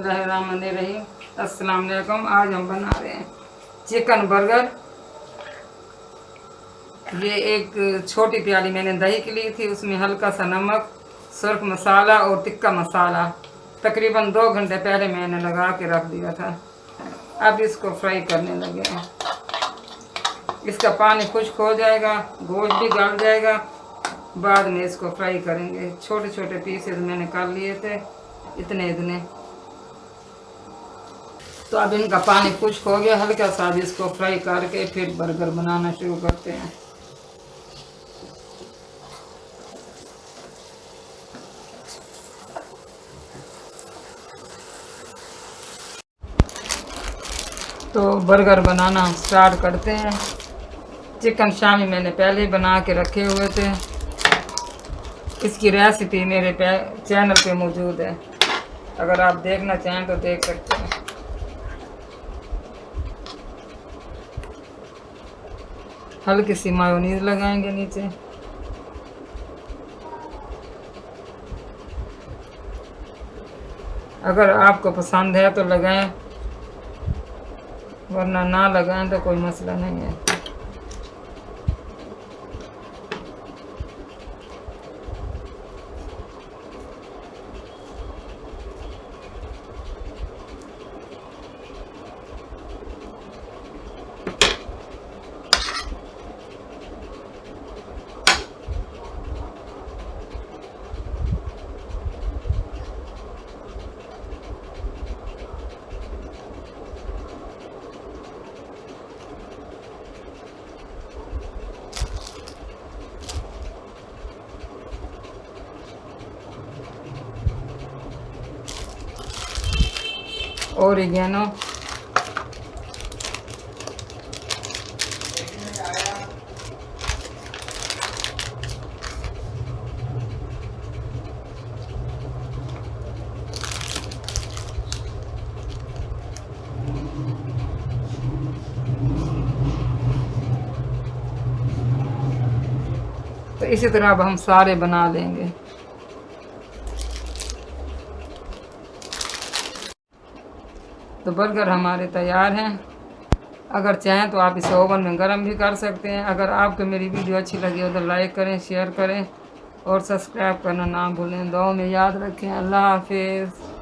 बिस्मिल्लाहिर्रहमानिर्रहीम। अस्सलाम वालेकुम। आज हम बना रहे हैं चिकन बर्गर। ये एक छोटी प्याली मैंने दही की ली थी, उसमें हल्का सा नमक, सुर्ख मसाला और टिक्का मसाला तकरीबन 2 घंटे पहले मैंने लगा के रख दिया था। अब इसको फ्राई करने लगे हैं। इसका पानी खुश्क हो जाएगा, गोश्त भी गल जाएगा, बाद में इसको फ्राई करेंगे। छोटे छोटे पीसेस मैंने कर लिए थे, इतने इतने। तो अब इनका पानी खुश्क हो गया हल्का सा, अब इसको फ्राई करके फिर बर्गर बनाना शुरू करते हैं। तो बर्गर बनाना स्टार्ट करते हैं। चिकन शामी मैंने पहले ही बना के रखे हुए थे। इसकी रेसिपी मेरे चैनल पे मौजूद है, अगर आप देखना चाहें तो देख सकते हैं। हल्की सी मायोनीज लगाएंगे नीचे। अगर आपको पसंद है तो लगाएं, वरना ना लगाएं तो कोई मसला नहीं है। ओरिगेनो, तो इसी तरह अब हम सारे बना लेंगे। तो बर्गर हमारे तैयार हैं। अगर चाहें तो आप इसे ओवन में गर्म भी कर सकते हैं। अगर आपको मेरी वीडियो अच्छी लगी हो तो लाइक करें, शेयर करें और सब्सक्राइब करना ना भूलें। दुआ में याद रखें। अल्लाह हाफिज़।